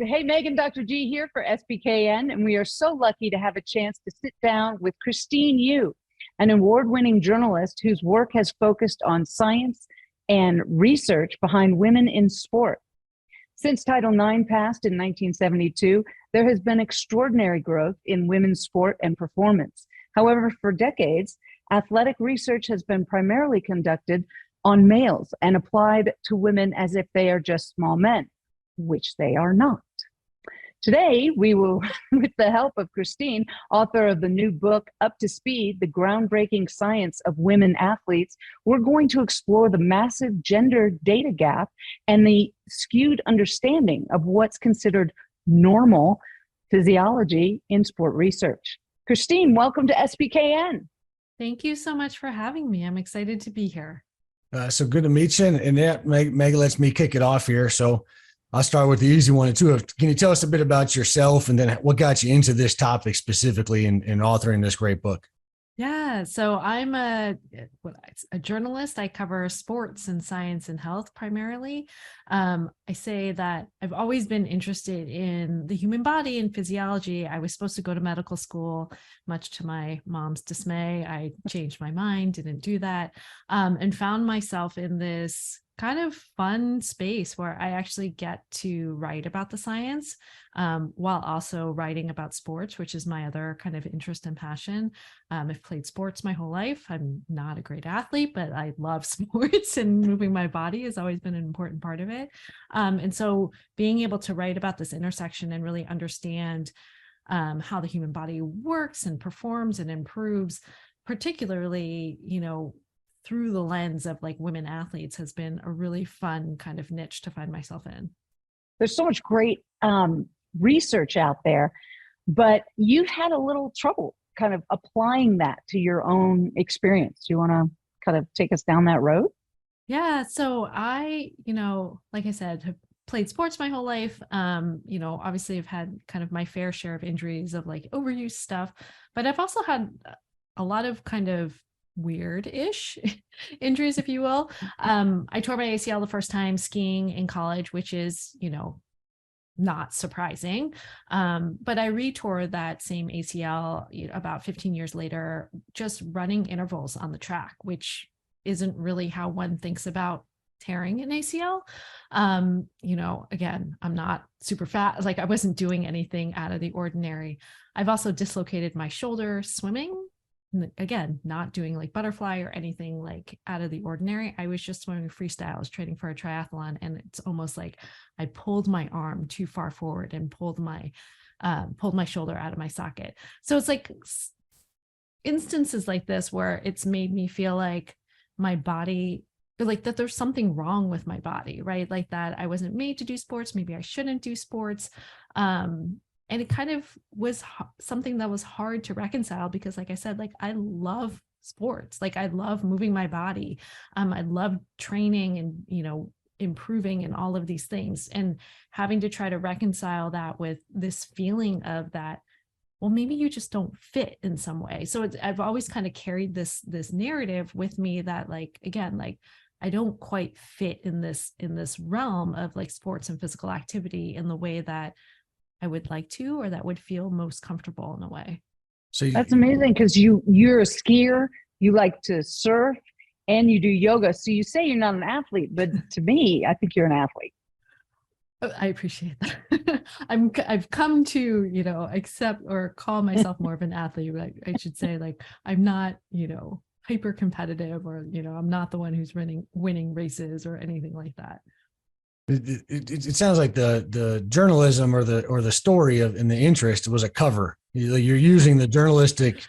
Hey, Megan, Dr. G here for SPKN, and we are so lucky to have a chance to sit down with Christine Yu, an award-winning journalist whose work has focused on science and research behind women in sport. Since Title IX passed in 1972, there has been extraordinary growth in women's sport and performance. However, for decades, athletic research has been primarily conducted on males and applied to women as if they are just small men, which they are not. Today, we will, with the help of Christine, author of the new book, Up to Speed, The Groundbreaking Science of Women Athletes, we're going to explore the massive gender data gap and the skewed understanding of what's considered normal physiology in sport research. Christine, welcome to SPKN. Thank you so much for having me. I'm excited to be here. So good to meet you. And that, Meg lets me kick it off here. So I'll start with the easy one too. Can you tell us a bit about yourself and then what got you into this topic specifically in authoring this great book? Yeah, so I'm a journalist. I cover sports and science and health primarily. I say that I've always been interested in the human body and physiology. I was supposed to go to medical school, much to my mom's dismay. I changed my mind, didn't do that, and found myself in this kind of fun space where I actually get to write about the science while also writing about sports, which is my other kind of interest and passion. I've played sports my whole life. I'm not a great athlete, but I love sports, and moving my body has always been an important part of it. And so being able to write about this intersection and really understand how the human body works and performs and improves, particularly, through the lens of like women athletes, has been a really fun kind of niche to find myself in. There's so much great research out there, but you've had a little trouble kind of applying that to your own experience. Do you want to kind of take us down that road? Yeah. So I, like I said, have played sports my whole life. Obviously I've had kind of my fair share of injuries of like overuse stuff, but I've also had a lot of kind of weird-ish injuries, if you will. I tore my ACL the first time skiing in college, which is, not surprising. But I retore that same ACL about 15 years later, just running intervals on the track, which isn't really how one thinks about tearing an ACL. Again, I'm not super fat. Like I wasn't doing anything out of the ordinary. I've also dislocated my shoulder swimming. Again, not doing like butterfly or anything like out of the ordinary. I was just swimming freestyle. I was training for a triathlon, and it's almost like I pulled my arm too far forward and pulled my shoulder out of my socket. So it's like instances like this where it's made me feel like my body, like that there's something wrong with my body, right? Like that I wasn't made to do sports. Maybe I shouldn't do sports. And it kind of was something that was hard to reconcile because, like I said, like I love sports. Like I love moving my body. I love training and, improving and all of these things, and having to try to reconcile that with this feeling of that, well, maybe you just don't fit in some way. So I've always kind of carried this narrative with me that, like, again, like I don't quite fit in this realm of like sports and physical activity in the way that I would like to, or that would feel most comfortable in a way. So that's amazing, because you're a skier, you like to surf, and you do yoga. So you say you're not an athlete, but to me, I think you're an athlete. I appreciate that. I've come to, accept or call myself more of an athlete. I should say, like, I'm not, hyper competitive, or, I'm not the one who's winning races or anything like that. It sounds like the journalism or the story and the interest was a cover. You're using the journalistic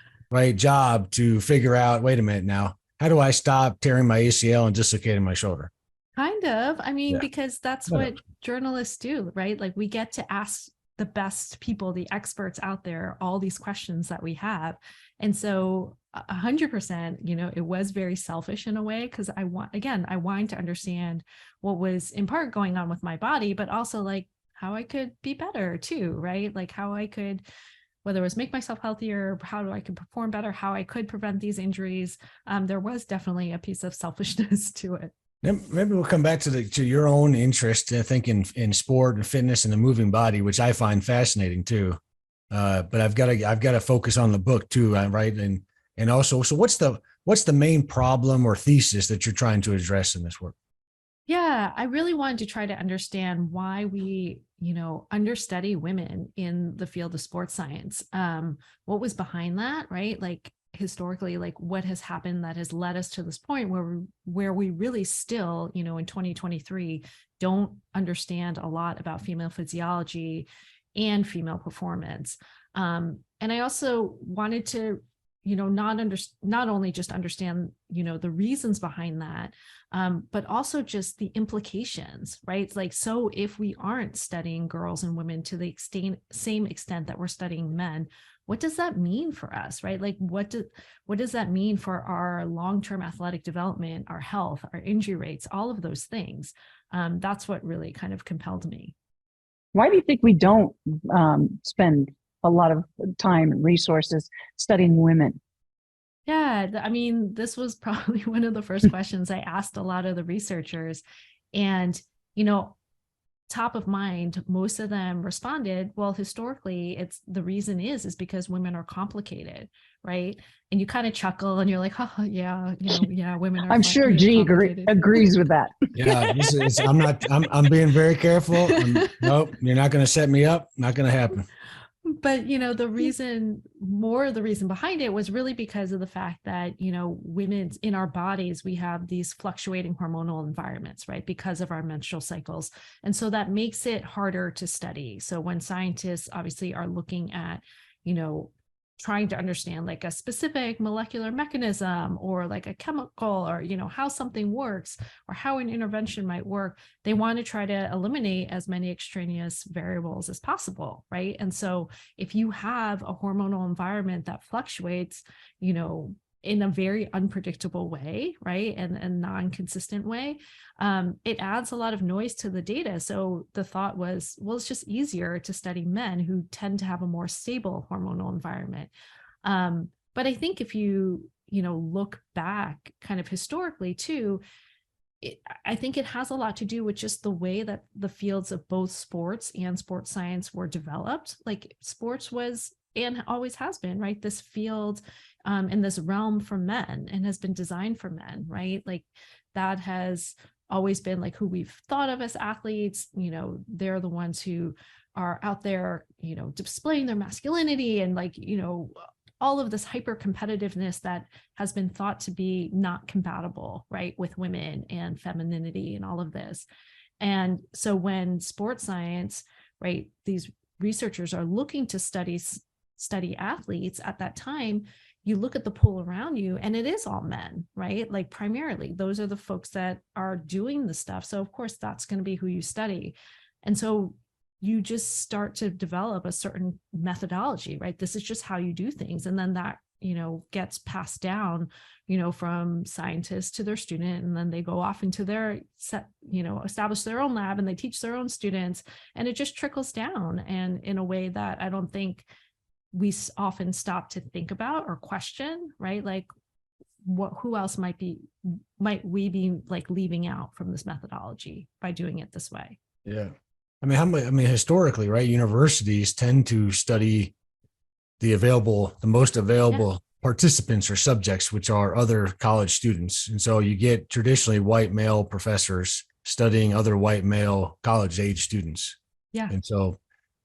job to figure out, wait a minute now, how do I stop tearing my ACL and dislocating my shoulder? Kind of. I mean, because that's what journalists do, right? Like we get to ask the best people, the experts out there, all these questions that we have. And so 100%, it was very selfish in a way, because I wanted to understand what was in part going on with my body, but also like how I could be better too, right? Like how I could, whether it was make myself healthier, how I could perform better, how I could prevent these injuries. There was definitely a piece of selfishness to it. Maybe we'll come back to your own interest, I think, in sport and fitness and the moving body, which I find fascinating too. But I've got to focus on the book too, right? And also, so what's the main problem or thesis that you're trying to address in this work? Yeah, I really wanted to try to understand why we, understudy women in the field of sports science. What was behind that, right? Like historically, like what has happened that has led us to this point where we really still, in 2023, don't understand a lot about female physiology and female performance. And I also wanted to, not only just understand, the reasons behind that, but also just the implications, right? Like, so if we aren't studying girls and women to the same extent that we're studying men, what does that mean for us, right? Like, what does that mean for our long-term athletic development, our health, our injury rates, all of those things? That's what really kind of compelled me. Why do you think we don't spend a lot of time and resources studying women? Yeah, I mean, this was probably one of the first questions I asked a lot of the researchers. And, top of mind, most of them responded, well, historically, it's the reason is because women are complicated, right? And you kind of chuckle and you're like, oh, yeah, yeah, women are I'm sure G agrees with that. Yeah, I'm being very careful. Nope, you're not going to set me up. Not going to happen. But, the reason behind it was really because of the fact that, women in our bodies, we have these fluctuating hormonal environments, right? Because of our menstrual cycles. And so that makes it harder to study. So when scientists obviously are looking at, trying to understand like a specific molecular mechanism or like a chemical or, how something works or how an intervention might work, they want to try to eliminate as many extraneous variables as possible, right? And so if you have a hormonal environment that fluctuates, in a very unpredictable way, right? And non-consistent way, it adds a lot of noise to the data. So the thought was, well, it's just easier to study men who tend to have a more stable hormonal environment. But I think if you, look back kind of historically too, I think it has a lot to do with just the way that the fields of both sports and sports science were developed. Like sports was and always has been, right? This field in this realm for men and has been designed for men, right? Like that has always been like who we've thought of as athletes. They're the ones who are out there, displaying their masculinity and like, all of this hyper competitiveness that has been thought to be not compatible, right, with women and femininity and all of this. And so when sports science, right, these researchers are looking to study athletes at that time, you look at the pool around you and it is all men, right? Like primarily, those are the folks that are doing the stuff. So of course, that's going to be who you study. And so you just start to develop a certain methodology, right? This is just how you do things. And then that, gets passed down, from scientists to their student. And then they go off into their set, establish their own lab and they teach their own students. And it just trickles down. And in a way that I don't think we often stop to think about or question, right? Like who else might we be like leaving out from this methodology by doing it this way? Yeah. Historically, right, universities tend to study the most available participants or subjects, which are other college students. And so you get traditionally white male professors studying other white male college age students. Yeah. And so,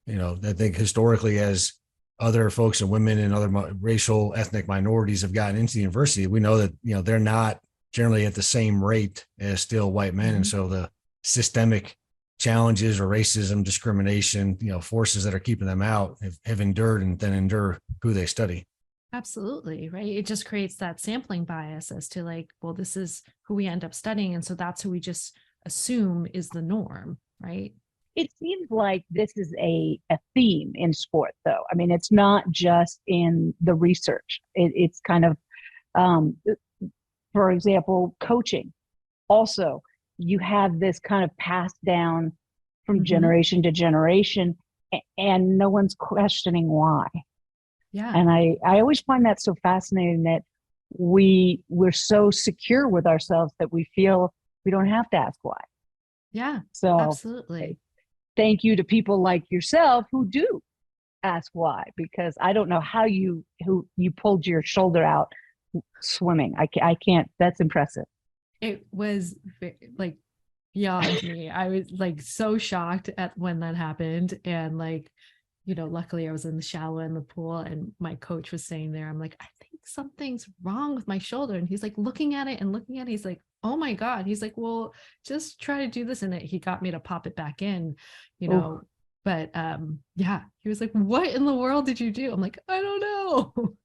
I think historically, as other folks and women and other racial ethnic minorities have gotten into the university, we know that, they're not generally at the same rate as still white men. Mm-hmm. And so the systemic challenges or racism, discrimination, forces that are keeping them out have endured and then endure who they study. Absolutely. Right. It just creates that sampling bias as to like, well, this is who we end up studying. And so that's who we just assume is the norm. Right. It seems like this is a theme in sport, though. I mean, it's not just in the research. It's kind of, for example, coaching. Also, you have this kind of passed down from mm-hmm. generation to generation, and no one's questioning why. Yeah. And I always find that so fascinating that we're so secure with ourselves that we feel We don't have to ask why. Yeah, So absolutely. thank you to people like yourself who do ask why, because I don't know how you pulled your shoulder out swimming. I can't. That's impressive. It was like beyond me. I was like so shocked at when that happened. And like, luckily I was in the shallow in the pool and my coach was saying there, I'm like, I think something's wrong with my shoulder. And he's like looking at it and looking at it. He's like, oh my God. He's like, well, just try to do this. And he got me to pop it back in, Ooh. but yeah, he was like, what in the world did you do? I'm like, I don't know.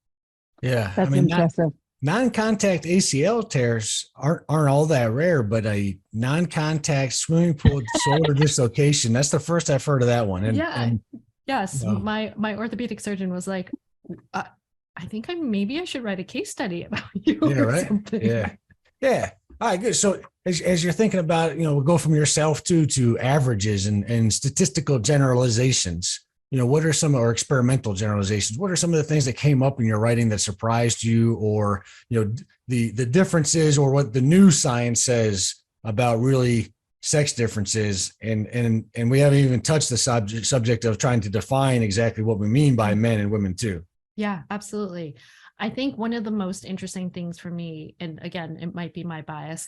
Yeah. I That's mean, impressive. non-contact ACL tears aren't all that rare, but a non-contact swimming pool shoulder dislocation, that's the first I've heard of that one. And Yes, no. my orthopedic surgeon was like, I think maybe I should write a case study about you Yeah, or right. something. Yeah. All right, good. So as you're thinking about it, we'll go from yourself to averages and statistical generalizations. What are some, or experimental generalizations? What are some of the things that came up in your writing that surprised you, or the differences, or what the new science says about really sex differences? And we haven't even touched the subject of trying to define exactly what we mean by men and women too. Yeah, absolutely. I think one of the most interesting things for me, and again, it might be my bias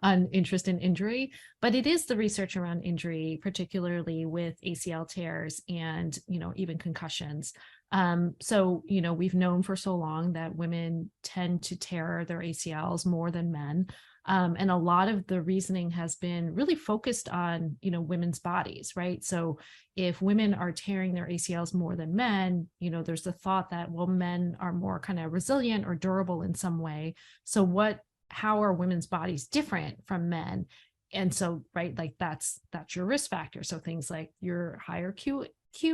on interest in injury, but it is the research around injury, particularly with ACL tears and, even concussions. So, we've known for so long that women tend to tear their ACLs more than men. And a lot of the reasoning has been really focused on, women's bodies, right? So if women are tearing their ACLs more than men, there's the thought that, well, men are more kind of resilient or durable in some way. So how are women's bodies different from men? And so, right, like that's your risk factor. So things like your higher Q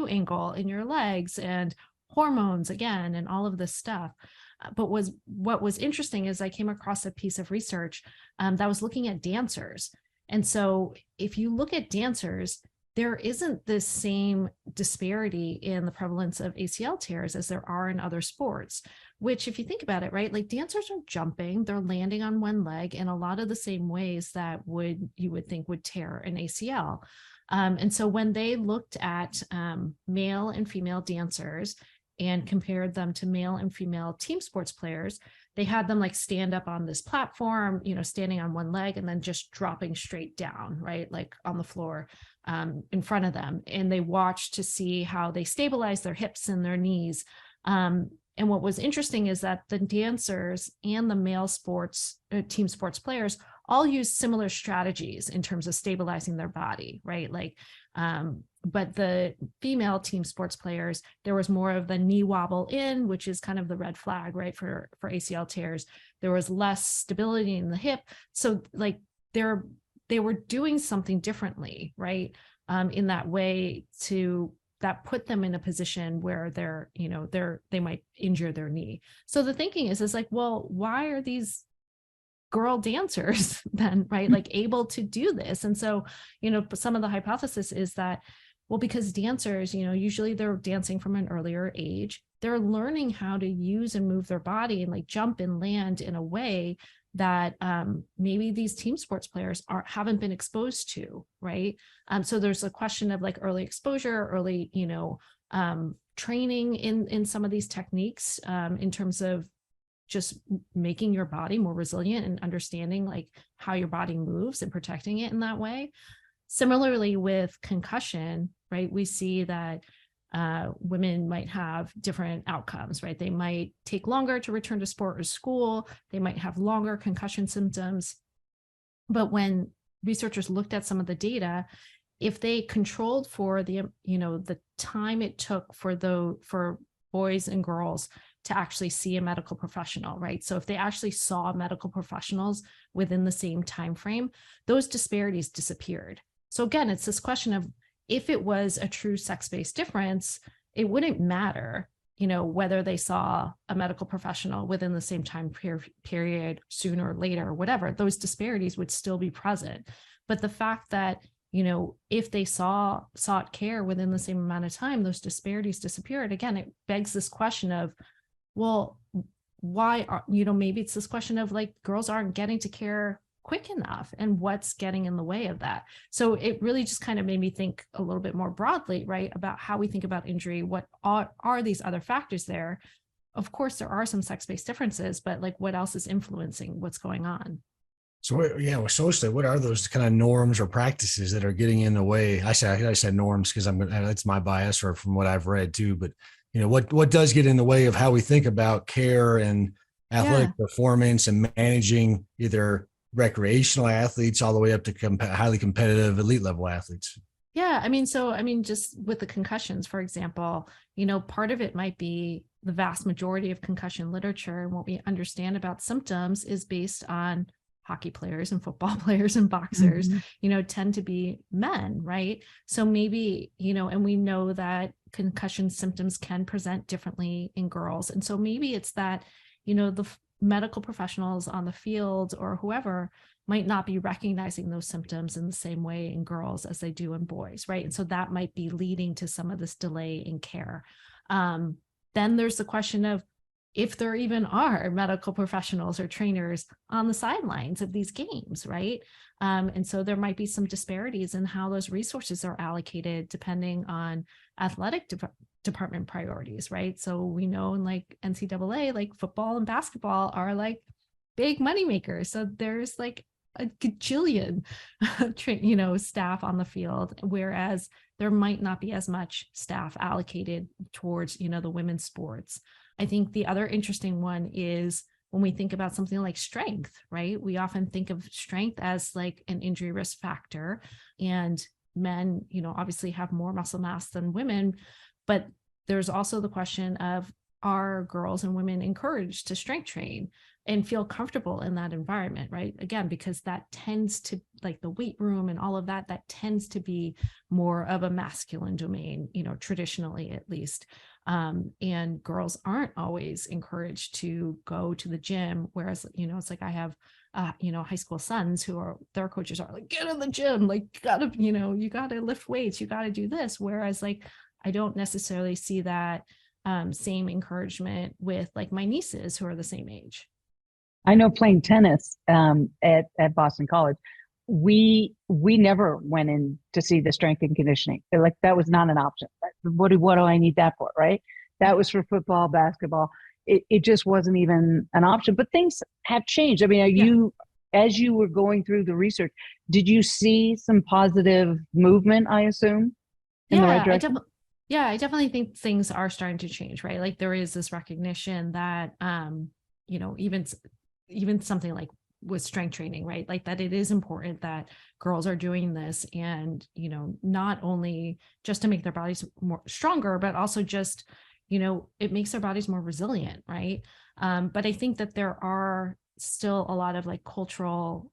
angle in your legs and hormones again, and all of this stuff. But what was interesting is I came across a piece of research that was looking at dancers. And so if you look at dancers, there isn't this same disparity in the prevalence of ACL tears as there are in other sports, which if you think about it, right, like dancers are jumping, they're landing on one leg in a lot of the same ways that you would think would tear an ACL. And so when they looked at male and female dancers and compared them to male and female team sports players, they had them like stand up on this platform, standing on one leg and then just dropping straight down, right? Like on the floor in front of them. And they watched to see how they stabilize their hips and their knees. And what was interesting is that the dancers and the male sports team sports players all use similar strategies in terms of stabilizing their body, right? Like, but the female team sports players, there was more of the knee wobble in, which is kind of the red flag, right? For ACL tears, there was less stability in the hip. So like they were doing something differently, right? In that way that put them in a position where they might injure their knee. So the thinking is like, well, why are these girl dancers then, right, like able to do this? And so, some of the hypothesis is that, well, because dancers, usually they're dancing from an earlier age, they're learning how to use and move their body and like jump and land in a way that maybe these team sports players haven't been exposed to, right? So there's a question of like early exposure, early, training in some of these techniques in terms of just making your body more resilient and understanding like how your body moves and protecting it in that way. Similarly with concussion, right, we see that women might have different outcomes, right? They might take longer to return to sport or school. They might have longer concussion symptoms. But when researchers looked at some of the data, if they controlled for the time it took for boys and girls to actually see a medical professional, right? So if they actually saw medical professionals within the same time frame, those disparities disappeared. So again, it's this question of, if it was a true sex-based difference, it wouldn't matter, whether they saw a medical professional within the same time period, sooner or later, or whatever, those disparities would still be present. But the fact that, if they sought care within the same amount of time, those disparities disappeared. Again, it begs this question of, well, why are, maybe it's this question of like, girls aren't getting to care quick enough, and what's getting in the way of that. So it really just kind of made me think a little bit more broadly, right, about how we think about injury. What are these other factors there? Of course, there are some sex-based differences, but like, what else is influencing what's going on? So well, socially, what are those kind of norms or practices that are getting in the way? I said norms because that's my bias or from what I've read too. But what does get in the way of how we think about care and athletic performance and managing either recreational athletes all the way up to highly competitive elite level athletes? Yeah, just with the concussions, for example, part of it might be the vast majority of concussion literature and what we understand about symptoms is based on hockey players and football players and boxers, tend to be men, right? So maybe, and we know that concussion symptoms can present differently in girls. And so maybe it's that, the medical professionals on the field or whoever might not be recognizing those symptoms in the same way in girls as they do in boys, right? And so that might be leading to some of this delay in care. Then there's the question of if there even are medical professionals or trainers on the sidelines of these games, right? And so there might be some disparities in how those resources are allocated depending on athletic department priorities, right? So we know in like NCAA, like football and basketball are like big money makers. So there's like a gajillion, staff on the field, whereas there might not be as much staff allocated towards, the women's sports. I think the other interesting one is when we think about something like strength, right? We often think of strength as like an injury risk factor, and men, obviously have more muscle mass than women, but there's also the question of, are girls and women encouraged to strength train and feel comfortable in that environment, right? Again, because that tends to, like the weight room and all of that, that tends to be more of a masculine domain, traditionally at least. And girls aren't always encouraged to go to the gym, whereas, it's like I have, high school sons who are, their coaches are like, get in the gym, like, you gotta lift weights, you gotta do this. Whereas like, I don't necessarily see that same encouragement with like my nieces who are the same age. I know playing tennis at Boston College, we never went in to see the strength and conditioning. Like that was not an option. What do I need that for, right? That was for football, basketball. It just wasn't even an option. But things have changed. I mean, as you were going through the research, did you see some positive movement, I assume, in the right direction? I definitely think things are starting to change, right? Like there is this recognition that, even something like with strength training, right? Like that it is important that girls are doing this and, not only just to make their bodies more stronger, but also just, it makes their bodies more resilient, right? But I think that there are still a lot of like cultural,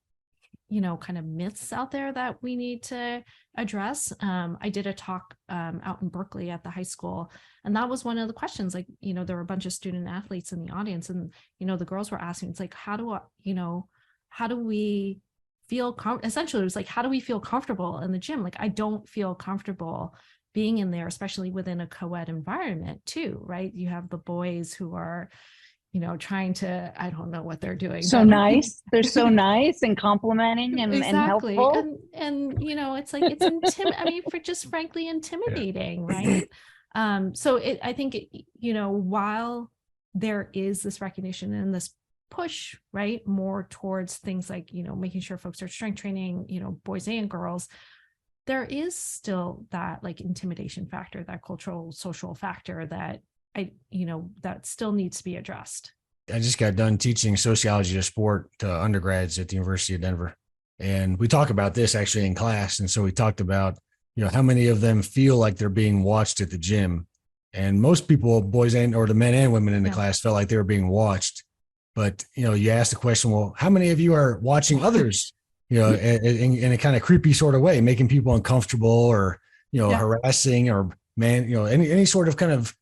kind of myths out there that we need to address. I did a talk out in Berkeley at the high school, and that was one of the questions. Like, there were a bunch of student athletes in the audience, and the girls were asking, it's like, how do we feel essentially it was like, how do we feel comfortable in the gym? Like, I don't feel comfortable being in there, especially within a co-ed environment too, right? You have the boys who are trying to, I don't know what they're doing. So nice. They're so nice and complimenting and, exactly. and helpful. And it's like, it's frankly intimidating, right? So I think, while there is this recognition and this push, right, more towards things like, making sure folks are strength training, boys and girls, there is still that like intimidation factor, that cultural, social factor that that still needs to be addressed. I just got done teaching sociology of sport to undergrads at the University of Denver. And we talk about this actually in class. And so we talked about, how many of them feel like they're being watched at the gym. And most people, boys or the men and women in the class, felt like they were being watched. But, you ask the question, well, how many of you are watching others, in a kind of creepy sort of way, making people uncomfortable or, harassing or any sort of kind of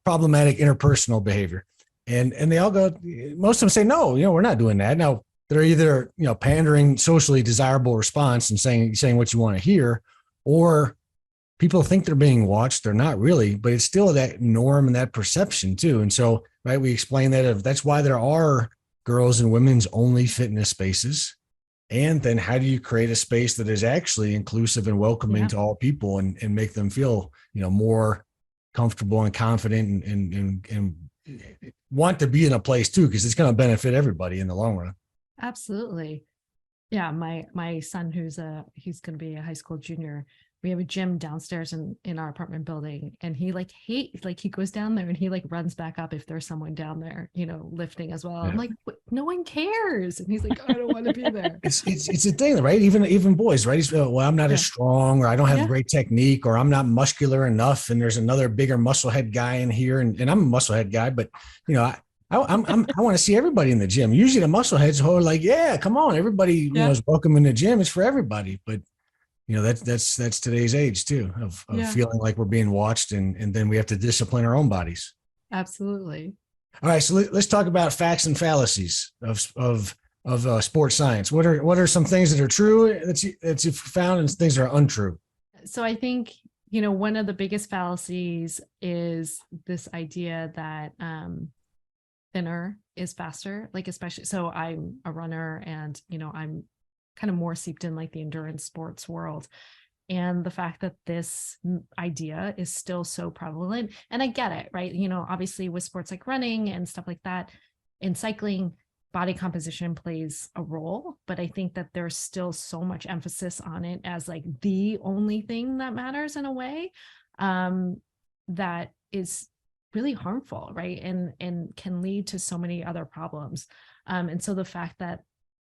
problematic interpersonal behavior. And they all go, most of them say, no, we're not doing that. Now they're either, pandering socially desirable response and saying what you want to hear, or people think they're being watched. They're not really, but it's still that norm and that perception too. And so, right, we explain that that's why there are girls and women's only fitness spaces. And then how do you create a space that is actually inclusive and welcoming to all people and make them feel, more comfortable and confident and want to be in a place too, because it's going to benefit everybody in the long run. Absolutely. Yeah. My son, he's going to be a high school junior. We have a gym downstairs in our apartment building, and he he goes down there and he runs back up if there's someone down there, lifting as well. Yeah. I'm like, no one cares. And he's like, oh, I don't want to be there. It's a thing, right? Even boys, right? He's, well, I'm not as strong, or I don't have great technique, or I'm not muscular enough. And there's another bigger musclehead guy in here. And I'm a musclehead guy, but I want to see everybody in the gym. Usually the muscleheads who are like, yeah, come on, everybody, is welcome in the gym. It's for everybody. But that's today's age too, of feeling like we're being watched, and then we have to discipline our own bodies. Absolutely. All right, so let's talk about facts and fallacies of sports science. What are some things that are true that you've found, and things that are untrue? So I think one of the biggest fallacies is this idea that thinner is faster. Especially, so I'm a runner, and I'm kind of more seeped in the endurance sports world, and the fact that this idea is still so prevalent. And I get it, right? Obviously with sports like running and stuff like that, in cycling, body composition plays a role, but I think that there's still so much emphasis on it as the only thing that matters in a way, that is really harmful, right? And can lead to so many other problems. And so the fact that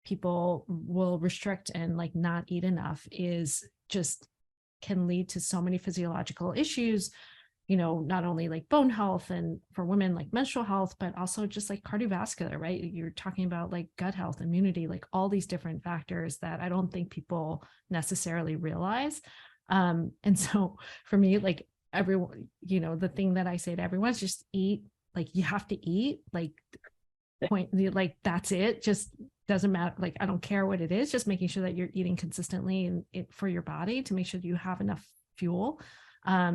people will restrict and not eat enough is just can lead to so many physiological issues, not only bone health, and for women menstrual health, but also just cardiovascular, right? You're talking about gut health, immunity, all these different factors that I don't think people necessarily realize. And so for me, everyone, the thing that I say to everyone is just eat, you have to eat, that's it. Just doesn't matter. I don't care what it is, just making sure that you're eating consistently and for your body to make sure that you have enough fuel.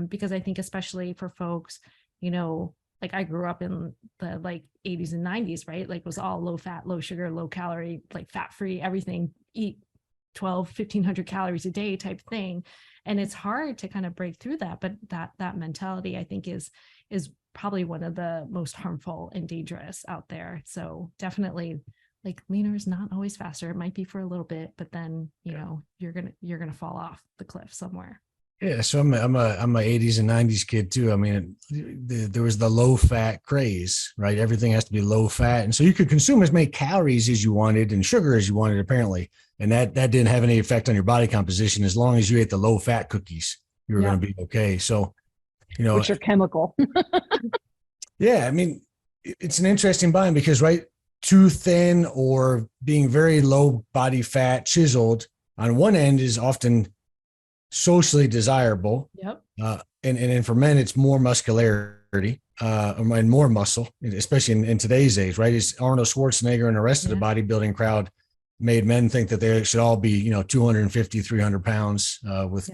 Because I think especially for folks, I grew up in the 80s and 90s, right? It was all low fat, low sugar, low calorie, fat free, everything, eat 1,500 calories a day type thing. And it's hard to kind of break through that. But that mentality, I think, is probably one of the most harmful and dangerous out there. So definitely leaner is not always faster. It might be for a little bit, but then, you're going to fall off the cliff somewhere. Yeah. So I'm a 80s and 90s kid too. I mean, there was the low fat craze, right? Everything has to be low fat. And so you could consume as many calories as you wanted and sugar as you wanted, apparently. And that didn't have any effect on your body composition. As long as you ate the low fat cookies, you were going to be okay. So, which are chemical. Yeah. I mean, it's an interesting bind because, right, too thin or being very low body fat, chiseled on one end is often socially desirable. Yep. And for men, it's more muscularity and more muscle, especially in today's age, right? It's Arnold Schwarzenegger and the rest of the bodybuilding crowd made men think that they should all be, 250, 300 pounds with,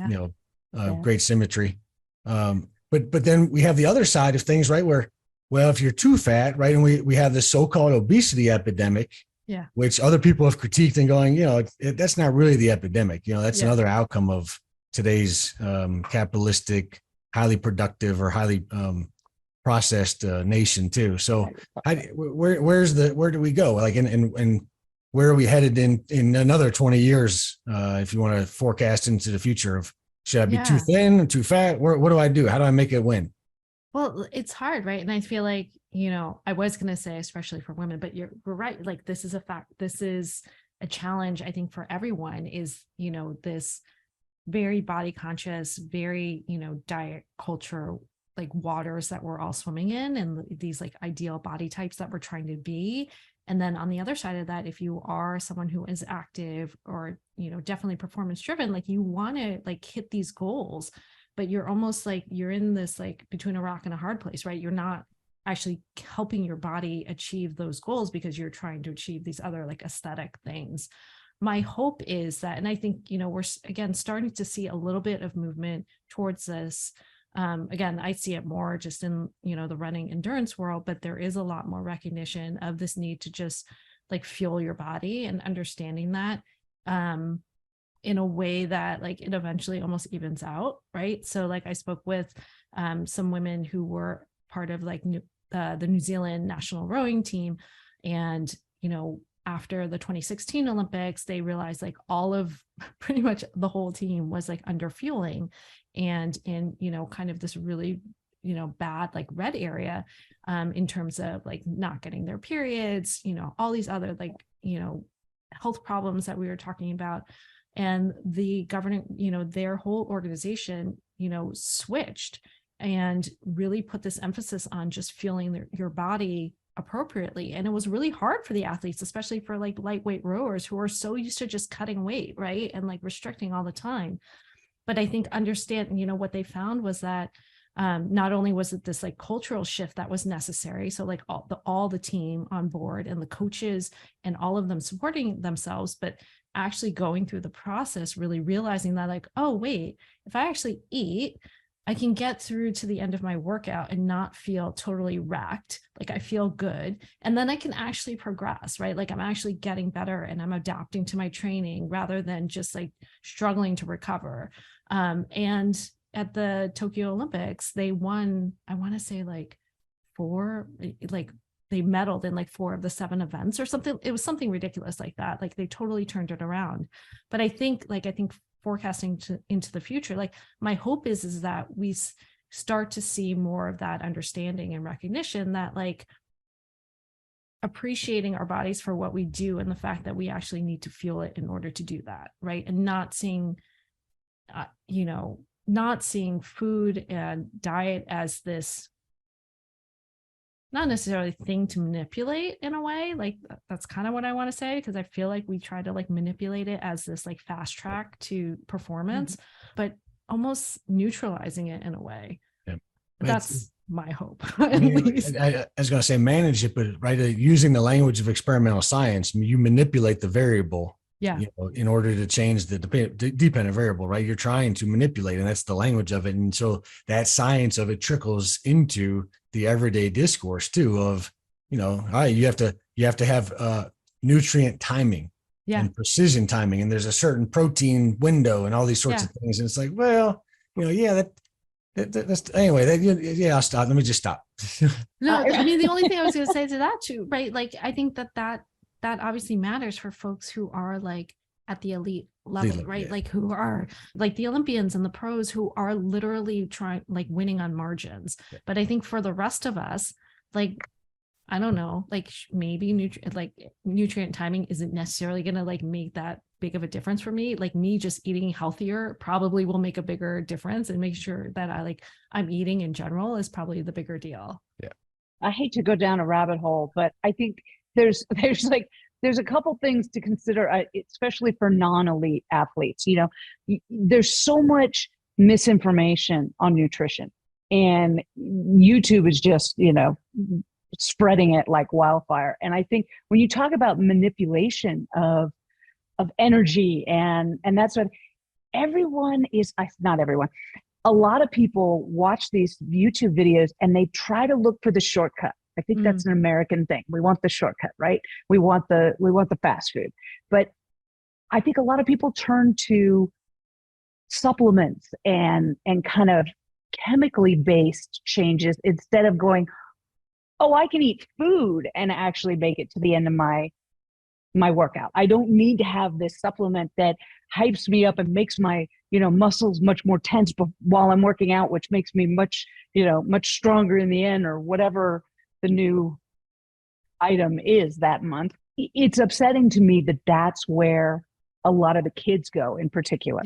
great symmetry. But then we have the other side of things, right? Where, well, if you're too fat, right, and we have this so-called obesity epidemic, which other people have critiqued and going, that's not really the epidemic. That's another outcome of today's capitalistic, highly productive or highly processed nation too. So where do we go? And where are we headed in another 20 years? If you want to forecast into the future of, should I be too thin or too fat? What do I do? How do I make it win? Well, it's hard, right? And I feel like, I was going to say, especially for women, but we're right. This is a fact. This is a challenge, I think, for everyone is, this very body conscious, very, diet culture, waters that we're all swimming in, and these ideal body types that we're trying to be. And then on the other side of that, if you are someone who is active or, definitely performance driven, you want to hit these goals, but you're almost you're in this between a rock and a hard place, right? You're not actually helping your body achieve those goals because you're trying to achieve these other aesthetic things. My hope is that, and I think, we're again starting to see a little bit of movement towards this. Again, I see it more just in, the running endurance world, but there is a lot more recognition of this need to just fuel your body and understanding that. in a way that like it eventually almost evens out, right? So like I spoke with some women who were part of like the New Zealand national rowing team, and after the 2016 Olympics, they realized like all of pretty much the whole team was like under fueling and in kind of this really bad like red area in terms of like not getting their periods, all these other like health problems that we were talking about. And the governing, their whole organization, switched and really put this emphasis on just feeling your body appropriately. And it was really hard for the athletes, especially for like lightweight rowers who are so used to just cutting weight, right? And like restricting all the time. But I think understanding, what they found was that not only was it this like cultural shift that was necessary, so like all the team on board and the coaches and all of them supporting themselves, but actually going through the process, really realizing that like, oh, wait, if I actually eat, I can get through to the end of my workout and not feel totally wrecked. Like I feel good. And then I can actually progress, right? Like I'm actually getting better and I'm adapting to my training rather than just like struggling to recover. And at the Tokyo Olympics, they won, I want to say like they medaled in like 4 of the 7 events or something. It was something ridiculous like that. Like they totally turned it around. But I think forecasting into the future, like my hope is that we start to see more of that understanding and recognition that like appreciating our bodies for what we do and the fact that we actually need to feel it in order to do that, right? And not seeing food and diet as this not necessarily thing to manipulate in a way. Like that's kind of what I want to say, because I feel like we try to like manipulate it as this like fast track to performance, but almost neutralizing it in a way. Yeah. That's my hope. I was going to say manage it, but right, using the language of experimental science, you manipulate the variable. Yeah. In order to change the dependent variable, right? You're trying to manipulate, and that's the language of it. And so that science of it trickles into the everyday discourse too of, all right, you have to have nutrient timing and precision timing. And there's a certain protein window and all these sorts of things. And it's like, well, that's anyway, I'll stop. Let me just stop. No, I mean, the only thing I was going to say to that too, right? Like, I think that obviously matters for folks who are like at the elite level, right? Yeah. Like who are like the Olympians and the pros who are literally trying, like winning on margins. Yeah. But I think for the rest of us, like, I don't know, like maybe nutrient timing isn't necessarily going to like make that big of a difference for me. Like me just eating healthier probably will make a bigger difference, and make sure that I'm eating in general is probably the bigger deal. Yeah. I hate to go down a rabbit hole, but I think there's a couple things to consider, especially for non-elite athletes. There's so much misinformation on nutrition, and YouTube is just, spreading it like wildfire. And I think when you talk about manipulation of energy and that's what everyone is, not everyone, a lot of people watch these YouTube videos and they try to look for the shortcut. I think that's an American thing. We want the shortcut, right? We want the fast food. But I think a lot of people turn to supplements and kind of chemically based changes instead of going, oh, I can eat food and actually make it to the end of my workout. I don't need to have this supplement that hypes me up and makes my, muscles much more tense while I'm working out, which makes me much stronger in the end, or whatever the new item is that month. It's upsetting to me that that's where a lot of the kids go in particular.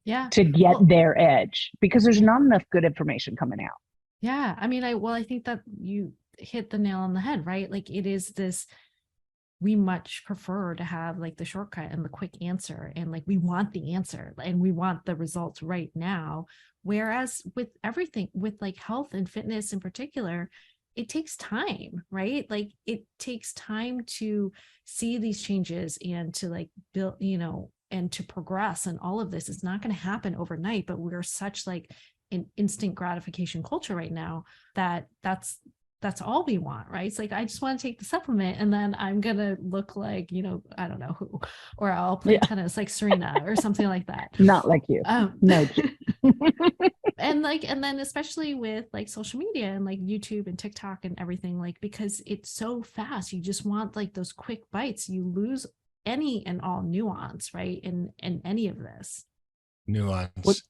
Yeah. To get their edge, because there's not enough good information coming out. Yeah. I mean, I think that you hit the nail on the head, right? Like it is this, we much prefer to have like the shortcut and the quick answer, and like we want the answer and we want the results right now. Whereas with everything, with like health and fitness in particular, it takes time, right? Like it takes time to see these changes and to like build, and to progress, and all of this is not going to happen overnight. But we're such like an instant gratification culture right now that's that's all we want, right? It's like, I just want to take the supplement and then I'm going to look like, I don't know who, or I'll play tennis like Serena or something like that. Not like you. No. And then especially with like social media and like YouTube and TikTok and everything, like, because it's so fast, you just want like those quick bites, you lose any and all nuance, right? In any of this. Nuance.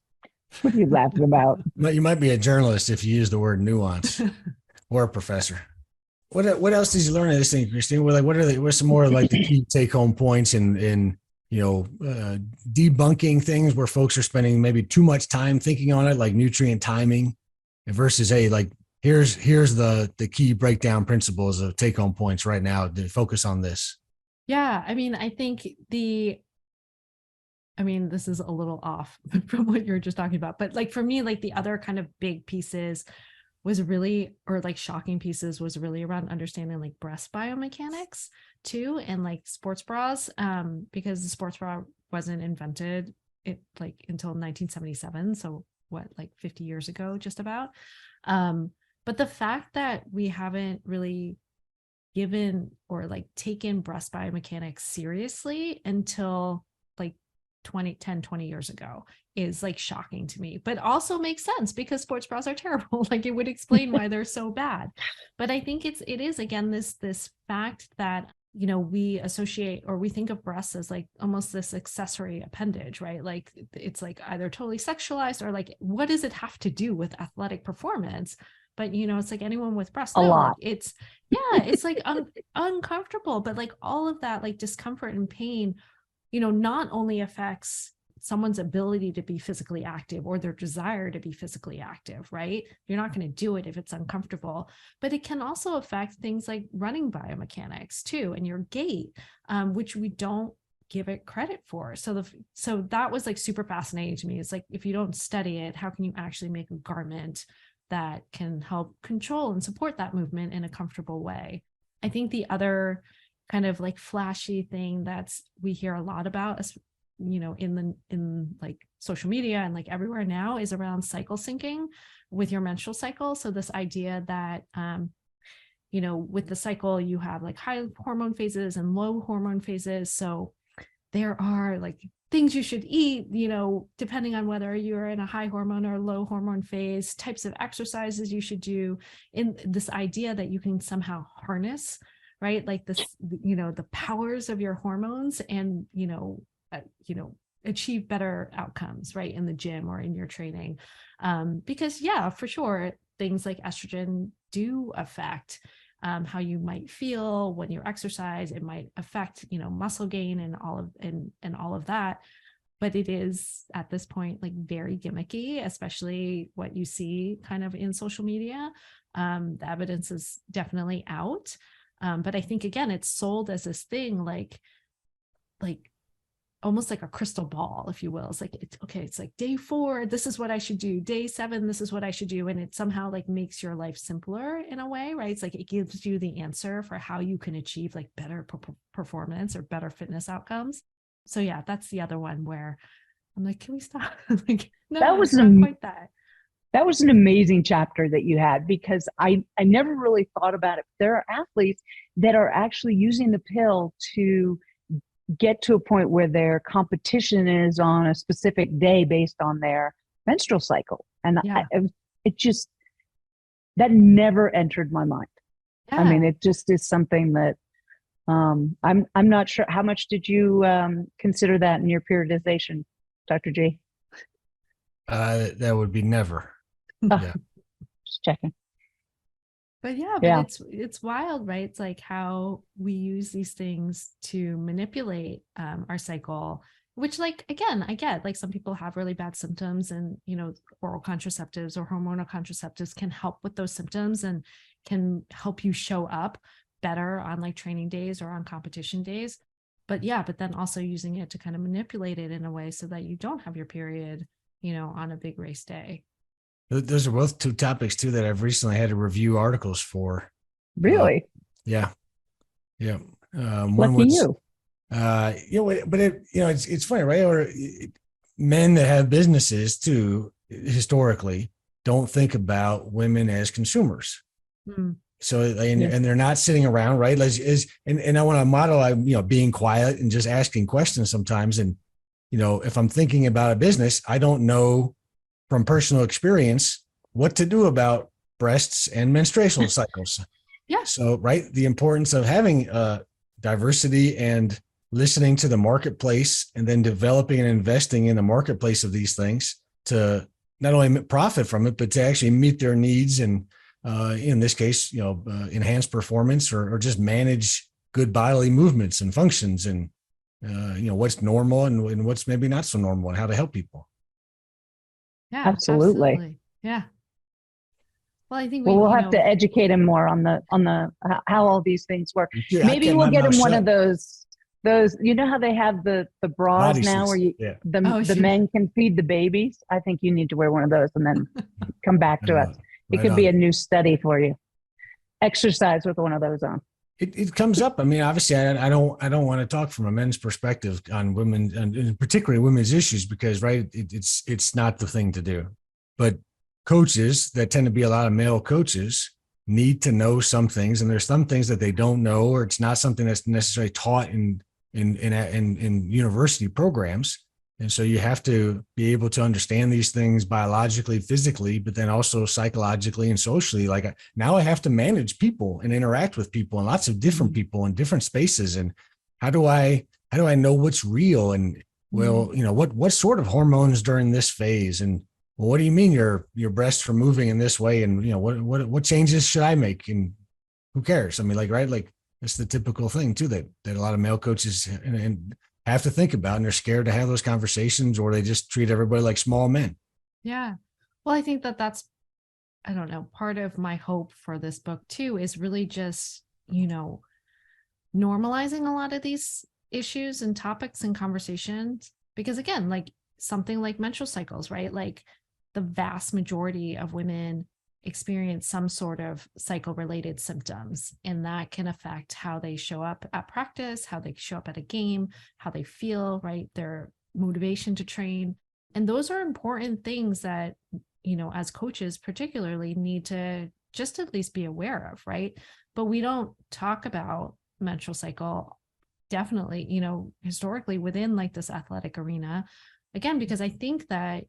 What are you laughing about? You might be a journalist if you use the word nuance, or a professor. What else did you learn in this thing, Christine? What's some more like the key take home points in debunking things where folks are spending maybe too much time thinking on it, like nutrient timing, versus, hey, like here's the key breakdown principles of take home points right now to focus on this. Yeah, I mean, I think this is a little off from what you were just talking about, but like for me, like the other kind of big pieces was really, or like shocking pieces, was really around understanding like breast biomechanics too, and like sports bras, because the sports bra wasn't invented until 1977. So what, like 50 years ago, just about. But the fact that we haven't really given or like taken breast biomechanics seriously until like 20 years ago is like shocking to me, but also makes sense because sports bras are terrible. Like, it would explain why they're so bad. But I think it is again this fact that we associate, or we think of breasts as like almost this accessory appendage, right? Like it's like either totally sexualized, or like, what does it have to do with athletic performance? But it's like anyone with breasts, a lot. It's like uncomfortable, but like all of that like discomfort and pain, not only affects someone's ability to be physically active or their desire to be physically active, right? You're not going to do it if it's uncomfortable, but it can also affect things like running biomechanics too, and your gait, which we don't give it credit for. So that was like super fascinating to me. It's like, if you don't study it, how can you actually make a garment that can help control and support that movement in a comfortable way? I think the other kind of like flashy thing we hear a lot about, in like social media and like everywhere now, is around cycle syncing with your menstrual cycle. So this idea that, with the cycle, you have like high hormone phases and low hormone phases. So there are like things you should eat, depending on whether you're in a high hormone or low hormone phase, types of exercises you should do, in this idea that you can somehow harness, right? Like this, the powers of your hormones and, achieve better outcomes, right? In the gym or in your training. Because for sure, things like estrogen do affect how you might feel when you exercise. It might affect, muscle gain and all of that. But it is at this point like very gimmicky, especially what you see kind of in social media. The evidence is definitely out. But I think again, it's sold as this thing like almost like a crystal ball, if you will. It's like, it's like day 4, this is what I should do. Day 7, this is what I should do. And it somehow like makes your life simpler in a way, right? It's like, it gives you the answer for how you can achieve like better performance or better fitness outcomes. So yeah, that's the other one where I'm like, can we stop? Like, no, that was not quite that. That was an amazing chapter that you had, because I never really thought about it. There are athletes that are actually using the pill to get to a point where their competition is on a specific day based on their menstrual cycle. And it just, that never entered my mind. Yeah. I mean, it just is something that I'm not sure. How much did you consider that in your periodization, Dr. G? That would be never. Yeah. Just checking. But but it's wild, right? It's like how we use these things to manipulate our cycle, which, like, again, I get, like, some people have really bad symptoms, and, oral contraceptives or hormonal contraceptives can help with those symptoms and can help you show up better on like training days or on competition days. But then also using it to kind of manipulate it in a way so that you don't have your period, on a big race day. Those are both two topics too that I've recently had to review articles for. Really? Yeah. Lucky you. But it's funny, right? Or men that have businesses too, historically, don't think about women as consumers. So, and, Yes. and they're not sitting around, right? And I want to model, being quiet and just asking questions sometimes. And, if I'm thinking about a business, I don't know from personal experience what to do about breasts and menstrual cycles. Yeah. So, right, the importance of having diversity and listening to the marketplace, and then developing and investing in the marketplace of these things to not only profit from it, but to actually meet their needs, and in this case, enhance performance, or just manage good bodily movements and functions, and what's normal and what's maybe not so normal, and how to help people. Yeah, Absolutely. Yeah. Well, I think Well, we'll have to educate him more on the how all these things work. Yeah, Maybe we'll get him one of those, how they have the bras now where the men can feed the babies. I think you need to wear one of those and then come back to us. It could be a new study for you. Exercise with one of those on. It comes up. I mean, obviously, I don't want to talk from a men's perspective on women, and particularly women's issues, because it's not the thing to do. But coaches that tend to be a lot of male coaches need to know some things, and there's some things that they don't know, or it's not something that's necessarily taught in university programs. And so you have to be able to understand these things biologically, physically, but then also psychologically and socially. Like, now I have to manage people and interact with people, and lots of different people in different spaces. And how do I know what's real? And what sort of hormones during this phase? And well, what do you mean your breasts are moving in this way? And what changes should I make? And who cares? I mean, that's the typical thing too, that a lot of male coaches and have to think about, and they're scared to have those conversations, or they just treat everybody like small men. Yeah. Well, I think that's, I don't know, part of my hope for this book too is really just, normalizing a lot of these issues and topics and conversations. Because again, like something like menstrual cycles, right? Like the vast majority of women experience some sort of cycle related symptoms, and that can affect how they show up at practice, how they show up at a game, how they feel, right? Their motivation to train. And those are important things that, as coaches particularly need to just at least be aware of, right? But we don't talk about menstrual cycle definitely, historically within like this athletic arena, again, because I think that,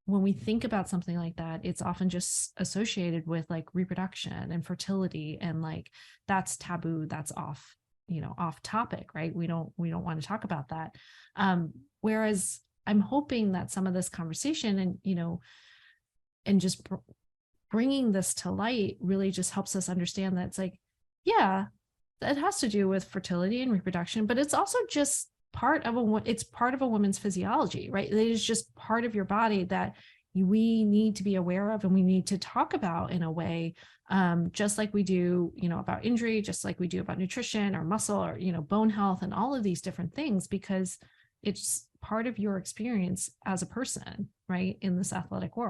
when we think about something like that, it's often just associated with like reproduction and fertility, and like that's taboo, that's off topic, right? We don't want to talk about that. Whereas I'm hoping that some of this conversation and just bringing this to light really just helps us understand that it's like, yeah, it has to do with fertility and reproduction, but it's also just part of a woman's physiology, right? It is just part of your body that we need to be aware of, and we need to talk about in a way, just like we do, about injury, just like we do about nutrition or muscle or, bone health and all of these different things, because it's part of your experience as a person, right, in this athletic world.